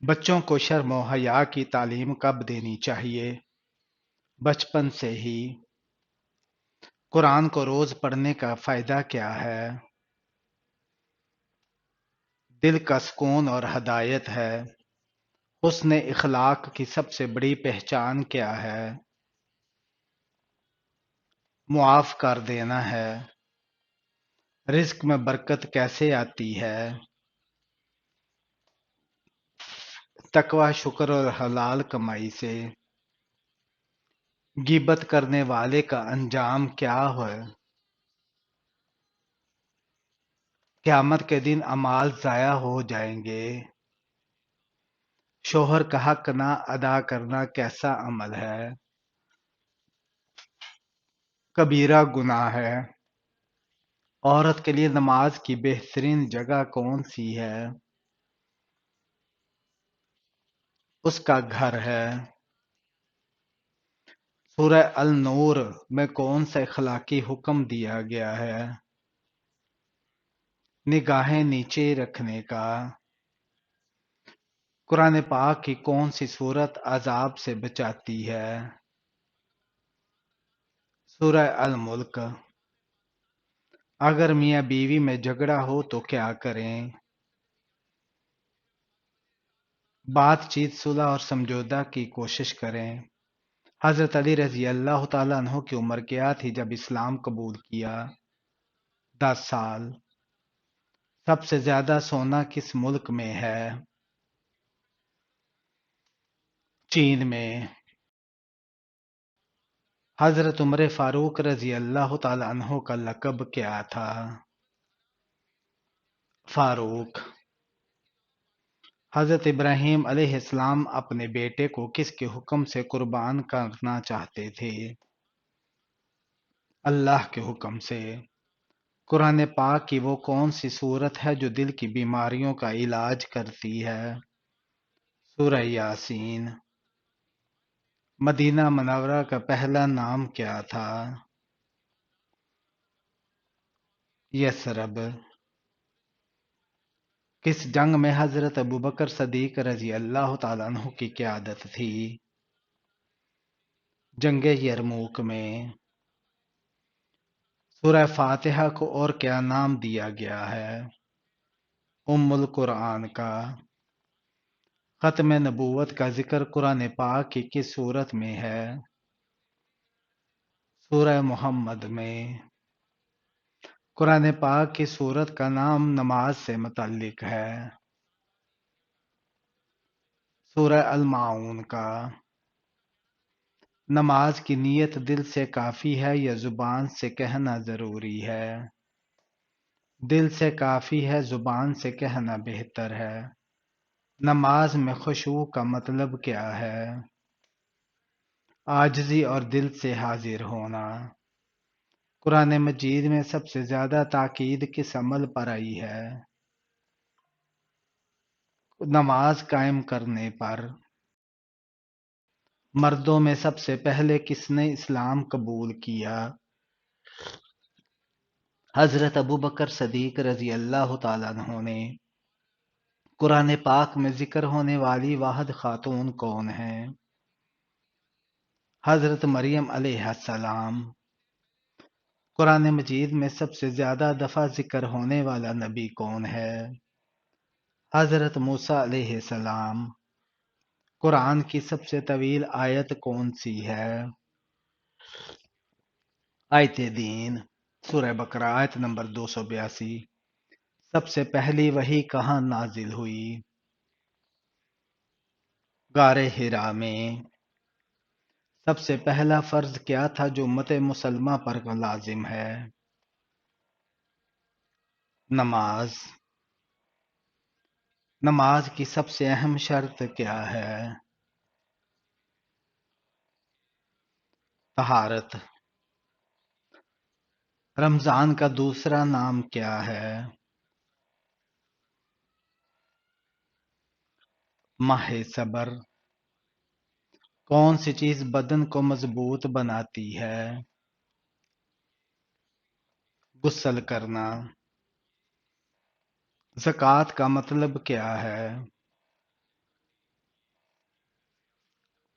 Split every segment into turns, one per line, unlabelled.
بچوں کو شرم و حیا کی تعلیم کب دینی چاہیے؟ بچپن سے ہی۔ قرآن کو روز پڑھنے کا فائدہ کیا ہے؟ دل کا سکون اور ہدایت ہے۔ حسن اخلاق کی سب سے بڑی پہچان کیا ہے؟ معاف کر دینا ہے۔ رزق میں برکت کیسے آتی ہے؟ تقوی، شکر اور حلال کمائی سے۔ غیبت کرنے والے کا انجام کیا ہے؟ قیامت کے دن اعمال ضائع ہو جائیں گے۔ شوہر کا حق نہ ادا کرنا کیسا عمل ہے؟ کبیرہ گناہ ہے۔ عورت کے لیے نماز کی بہترین جگہ کون سی ہے؟ اس کا گھر ہے۔ سورہ النور میں کون سا اخلاقی حکم دیا گیا ہے؟ نگاہیں نیچے رکھنے کا۔ قرآن پاک کی کون سی سورت عذاب سے بچاتی ہے؟ سورہ الملک۔ اگر میاں بیوی میں جھگڑا ہو تو کیا کریں؟ بات چیت، صلح اور سمجھوتا کی کوشش کریں۔ حضرت علی رضی اللہ تعالیٰ عنہ کی عمر کیا تھی جب اسلام قبول کیا؟ 10 سال۔ سب سے زیادہ سونا کس ملک میں ہے؟ چین میں۔ حضرت عمر فاروق رضی اللہ تعالیٰ عنہ کا لقب کیا تھا؟ فاروق۔ حضرت ابراہیم علیہ السلام اپنے بیٹے کو کس کے حکم سے قربان کرنا چاہتے تھے؟ اللہ کے حکم سے۔ قرآن پاک کی وہ کون سی سورت ہے جو دل کی بیماریوں کا علاج کرتی ہے؟ سورہ یاسین۔ مدینہ منورہ کا پہلا نام کیا تھا؟ یثرب۔ کس جنگ میں حضرت ابوبکر صدیق رضی اللہ تعالیٰ عنہ کی قیادت تھی؟ جنگ یرموک میں۔ سورہ فاتحہ کو اور کیا نام دیا گیا ہے؟ ام القرآن کا۔ ختم نبوت کا ذکر قرآن پاک کی کس سورت میں ہے؟ سورہ محمد میں۔ قرآن پاک کی سورت کا نام نماز سے متعلق ہے؟ سورہ الماعون کا۔ نماز کی نیت دل سے کافی ہے یا زبان سے کہنا ضروری ہے؟ دل سے کافی ہے، زبان سے کہنا بہتر ہے۔ نماز میں خشوع کا مطلب کیا ہے؟ عاجزی اور دل سے حاضر ہونا۔ قرآن مجید میں سب سے زیادہ تاکید کس عمل پر آئی ہے؟ نماز قائم کرنے پر۔ مردوں میں سب سے پہلے کس نے اسلام قبول کیا؟ حضرت ابوبکر صدیق رضی اللہ تعالیٰ عنہ نے۔ قرآن پاک میں ذکر ہونے والی واحد خاتون کون ہے؟ حضرت مریم علیہ السلام۔ قرآن مجید میں سب سے زیادہ دفعہ ذکر ہونے والا نبی کون ہے؟ حضرت موسیٰ علیہ السلام۔ قرآن کی سب سے طویل آیت کون سی ہے؟ آیت دین۔ سورہ بقرہ آیت نمبر 282۔ سب سے پہلی وحی کہاں نازل ہوئی؟ غار حرا میں۔ سب سے پہلا فرض کیا تھا جو امت مسلمہ پر لازم ہے؟ نماز۔ نماز کی سب سے اہم شرط کیا ہے؟ طہارت۔ رمضان کا دوسرا نام کیا ہے؟ ماہ صبر۔ کون سی چیز بدن کو مضبوط بناتی ہے؟ غسل کرنا۔ زکوٰۃ کا مطلب کیا ہے؟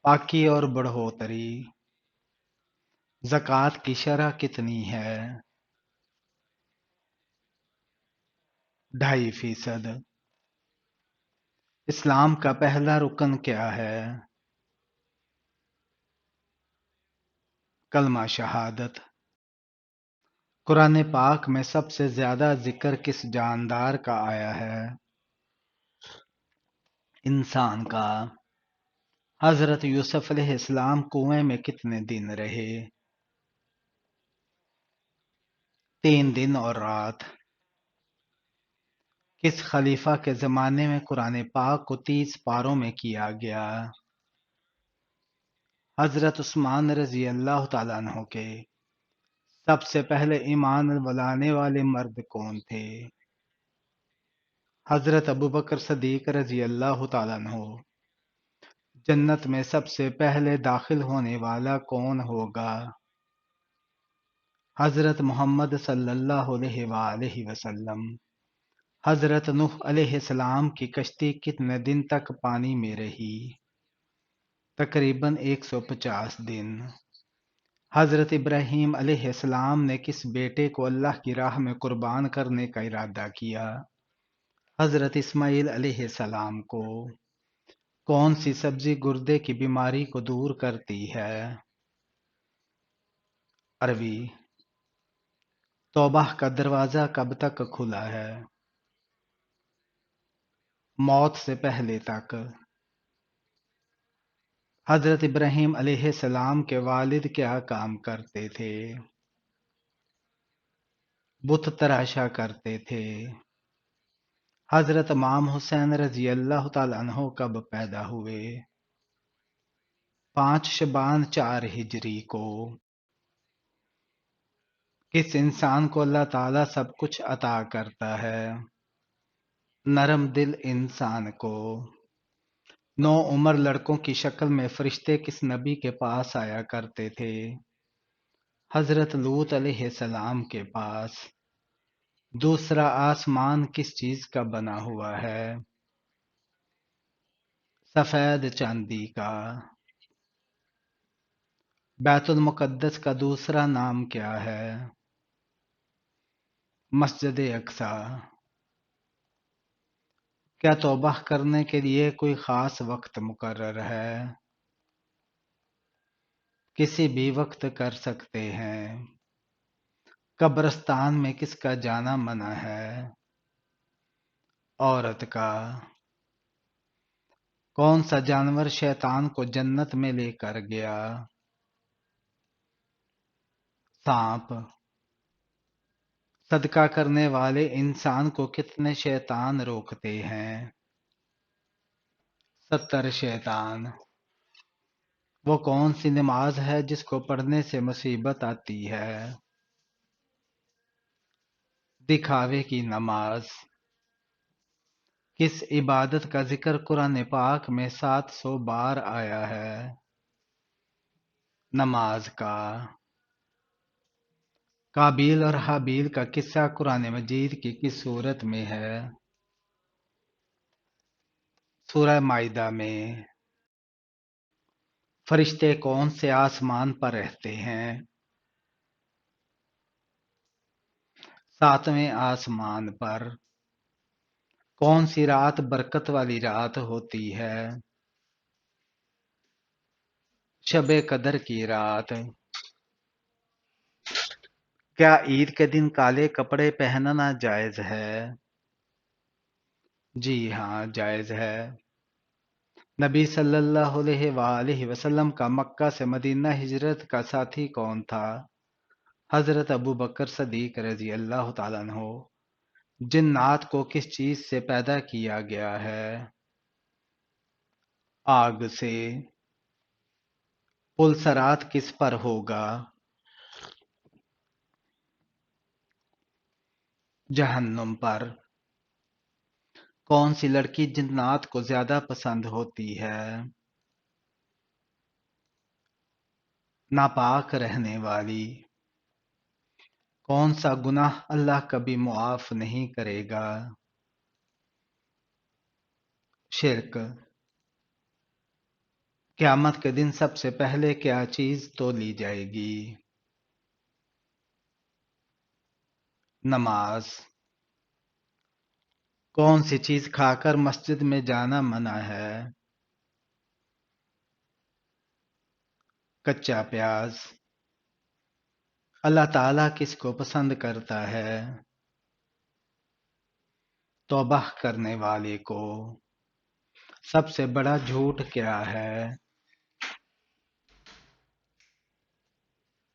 پاکی اور بڑھوتری، زکوٰۃ کی شرح کتنی ہے؟ 2.5%۔ اسلام کا پہلا رکن کیا ہے؟ کلمہ شہادت۔ قرآن پاک میں سب سے زیادہ ذکر کس جاندار کا آیا ہے؟ انسان کا۔ حضرت یوسف علیہ السلام کنویں میں کتنے دن رہے؟ 3 دن اور رات۔ کس خلیفہ کے زمانے میں قرآن پاک کو 30 پاروں میں کیا گیا؟ حضرت عثمان رضی اللہ تعالیٰ عنہ کے سب سے پہلے ایمان لانے والے مرد کون تھے؟ حضرت ابوبکر صدیق رضی اللہ تعالیٰ عنہ۔ جنت میں سب سے پہلے داخل ہونے والا کون ہوگا؟ حضرت محمد صلی اللہ علیہ وآلہ وسلم۔ حضرت نوح علیہ السلام کی کشتی کتنے دن تک پانی میں رہی؟ تقریباً 150 دن۔ حضرت ابراہیم علیہ السلام نے کس بیٹے کو اللہ کی راہ میں قربان کرنے کا ارادہ کیا؟ حضرت اسماعیل علیہ السلام کو۔ کون سی سبزی گردے کی بیماری کو دور کرتی ہے؟ اروی۔ توبہ کا دروازہ کب تک کھلا ہے؟ موت سے پہلے تک۔ حضرت ابراہیم علیہ السلام کے والد کیا کام کرتے تھے؟ بت تراشا کرتے تھے۔ حضرت امام حسین رضی اللہ تعالیٰ عنہ کب پیدا ہوئے؟ 5 شعبان 4 ہجری کو۔ کس انسان کو اللہ تعالیٰ سب کچھ عطا کرتا ہے؟ نرم دل انسان کو۔ 9 عمر لڑکوں کی شکل میں فرشتے کس نبی کے پاس آیا کرتے تھے؟ حضرت لوط علیہ السلام کے پاس۔ دوسرا آسمان کس چیز کا بنا ہوا ہے؟ سفید چاندی کا۔ بیت المقدس کا دوسرا نام کیا ہے؟ مسجد اقصی۔ کیا توبہ کرنے کے لیے کوئی خاص وقت مقرر ہے؟ کسی بھی وقت کر سکتے ہیں۔ قبرستان میں کس کا جانا منع ہے؟ عورت کا۔ کون سا جانور شیطان کو جنت میں لے کر گیا؟ سانپ۔ صدقہ کرنے والے انسان کو کتنے شیطان روکتے ہیں؟ 70 شیطان۔ وہ کون سی نماز ہے جس کو پڑھنے سے مصیبت آتی ہے؟ دکھاوے کی نماز۔ کس عبادت کا ذکر قرآن پاک میں 700 بار آیا ہے؟ نماز کا۔ قابیل اور حابیل کا قصہ قرآن مجید کی کس سورت میں ہے؟ سورہ مائدہ میں۔ فرشتے کون سے آسمان پر رہتے ہیں؟ 7ویں آسمان پر۔ کون سی رات برکت والی رات ہوتی ہے؟ شب قدر کی رات۔ کیا عید کے دن کالے کپڑے پہننا جائز ہے؟ جی ہاں، جائز ہے۔ نبی صلی اللہ علیہ وآلہ وسلم کا مکہ سے مدینہ ہجرت کا ساتھی کون تھا؟ حضرت ابوبکر صدیق رضی اللہ تعالیٰ عنہ۔ جنات کو کس چیز سے پیدا کیا گیا ہے؟ آگ سے۔ پل صراط کس پر ہوگا؟ جہنم پر۔ کون سی لڑکی جنات کو زیادہ پسند ہوتی ہے؟ ناپاک رہنے والی۔ کون سا گناہ اللہ کبھی معاف نہیں کرے گا؟ شرک۔ قیامت کے دن سب سے پہلے کیا چیز تو لی جائے گی؟ نماز۔ کون سی چیز کھا کر مسجد میں جانا منع ہے؟ کچا پیاز۔ اللہ تعالیٰ کس کو پسند کرتا ہے؟ توبہ کرنے والے کو۔ سب سے بڑا جھوٹ کیا ہے؟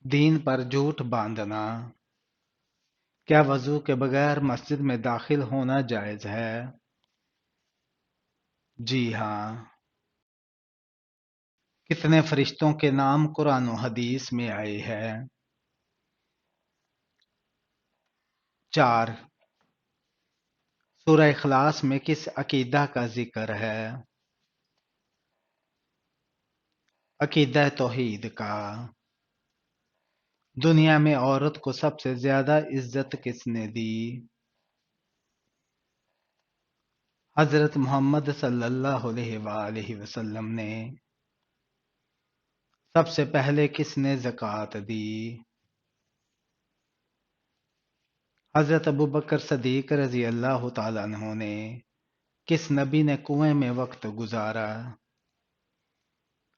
دین پر جھوٹ باندھنا۔ کیا وضو کے بغیر مسجد میں داخل ہونا جائز ہے؟ جی ہاں۔ کتنے فرشتوں کے نام قرآن و حدیث میں آئے ہیں؟ 4۔ سورہ اخلاص میں کس عقیدہ کا ذکر ہے؟ عقیدہ توحید کا۔ دنیا میں عورت کو سب سے زیادہ عزت کس نے دی؟ حضرت محمد صلی اللہ علیہ وآلہ وسلم نے۔ سب سے پہلے کس نے زکوٰۃ دی؟ حضرت ابوبکر صدیق رضی اللہ تعالیٰ عنہ نے۔ کس نبی نے کنویں میں وقت گزارا؟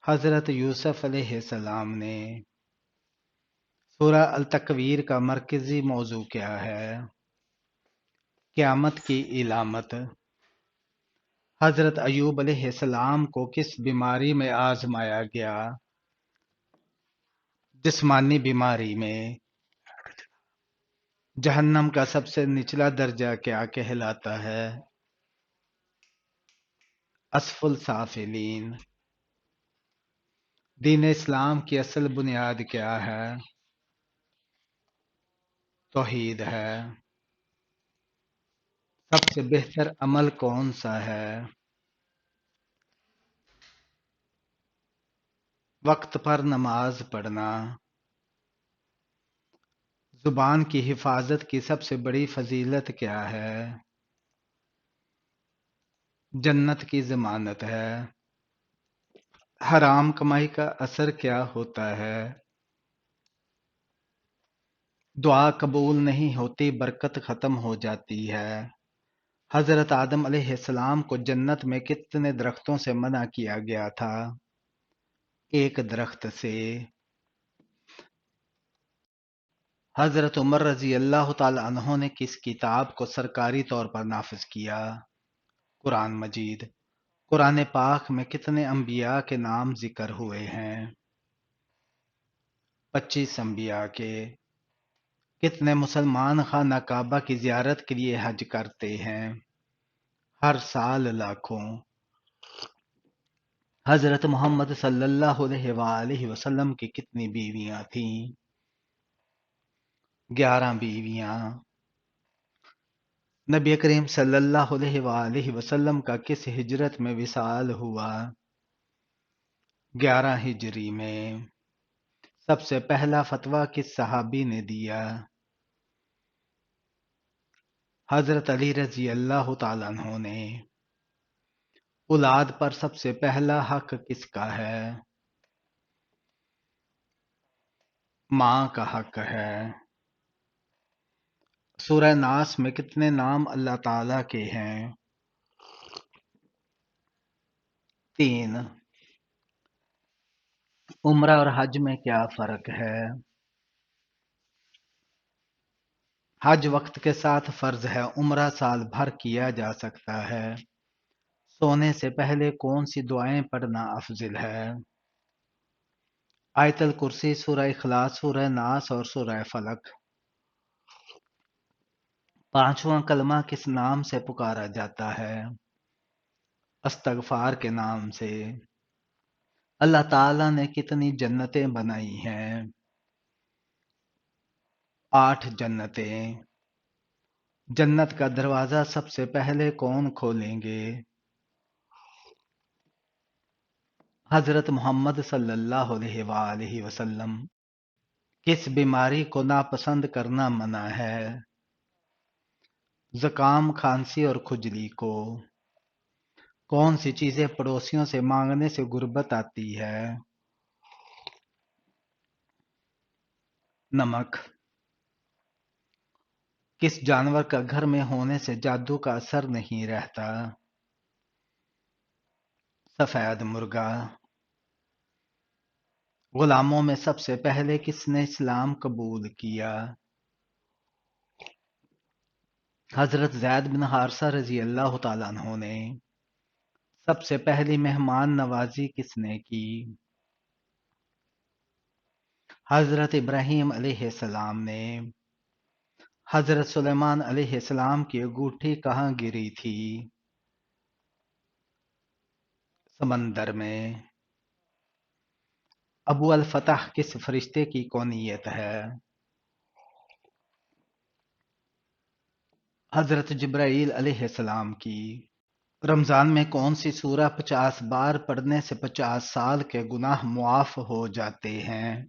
حضرت یوسف علیہ السلام نے۔ سورہ التکویر کا مرکزی موضوع کیا ہے؟ قیامت کی علامت۔ حضرت ایوب علیہ السلام کو کس بیماری میں آزمایا گیا؟ جسمانی بیماری میں۔ جہنم کا سب سے نچلا درجہ کیا کہلاتا ہے؟ اسفل سافلین۔ دین اسلام کی اصل بنیاد کیا ہے؟ توحید ہے۔ سب سے بہتر عمل کون سا ہے؟ وقت پر نماز پڑھنا۔ زبان کی حفاظت کی سب سے بڑی فضیلت کیا ہے؟ جنت کی ضمانت ہے۔ حرام کمائی کا اثر کیا ہوتا ہے؟ دعا قبول نہیں ہوتی، برکت ختم ہو جاتی ہے۔ حضرت آدم علیہ السلام کو جنت میں کتنے درختوں سے منع کیا گیا تھا؟ ایک درخت سے۔ حضرت عمر رضی اللہ تعالی عنہ نے کس کتاب کو سرکاری طور پر نافذ کیا؟ قرآن مجید۔ قرآن پاک میں کتنے انبیاء کے نام ذکر ہوئے ہیں؟ 25 انبیاء کے۔ کتنے مسلمان خانہ کعبہ کی زیارت کے لیے حج کرتے ہیں؟ ہر سال لاکھوں۔ حضرت محمد صلی اللہ علیہ وآلہ وسلم کی کتنی بیویاں تھیں؟ 11 بیویاں۔ نبی کریم صلی اللہ علیہ وآلہ وسلم کا کس ہجرت میں وصال ہوا؟ 11 ہجری میں۔ سب سے پہلا فتویٰ کس صحابی نے دیا؟ حضرت علی رضی اللہ تعالیٰ عنہ نے۔ اولاد پر سب سے پہلا حق کس کا ہے؟ ماں کا حق ہے۔ سورہ ناس میں کتنے نام اللہ تعالیٰ کے ہیں؟ 3۔ عمرہ اور حج میں کیا فرق ہے؟ حج وقت کے ساتھ فرض ہے، عمرہ سال بھر کیا جا سکتا ہے۔ سونے سے پہلے کون سی دعائیں پڑھنا افضل ہے؟ آیت الکرسی، سورہ اخلاص، سورہ ناس اور سورہ فلق۔ پانچواں کلمہ کس نام سے پکارا جاتا ہے؟ استغفار کے نام سے۔ اللہ تعالیٰ نے کتنی جنتیں بنائی ہیں؟ 8 جنتیں۔ جنت کا دروازہ سب سے پہلے کون کھولیں گے؟ حضرت محمد صلی اللہ علیہ وآلہ وسلم۔ کس بیماری کو ناپسند کرنا منع ہے؟ زکام، کھانسی اور کھجلی کو۔ کون سی چیزیں پڑوسیوں سے مانگنے سے غربت آتی ہے؟ نمک۔ کس جانور کا گھر میں ہونے سے جادو کا اثر نہیں رہتا؟ سفید مرغا۔ غلاموں میں سب سے پہلے کس نے اسلام قبول کیا؟ حضرت زید بن حارثہ رضی اللہ تعالیٰ عنہ نے۔ سب سے پہلی مہمان نوازی کس نے کی؟ حضرت ابراہیم علیہ السلام نے۔ حضرت سلیمان علیہ السلام کی انگوٹھی کہاں گری تھی؟ سمندر میں۔ ابو الفتح کس فرشتے کی کونیت ہے؟ حضرت جبرائیل علیہ السلام کی۔ رمضان میں کون سی سورہ 50 بار پڑھنے سے 50 سال کے گناہ معاف ہو جاتے ہیں؟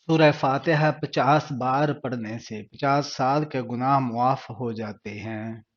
سورہ فاتحہ 50 بار پڑھنے سے 50 سال کے گناہ معاف ہو جاتے ہیں۔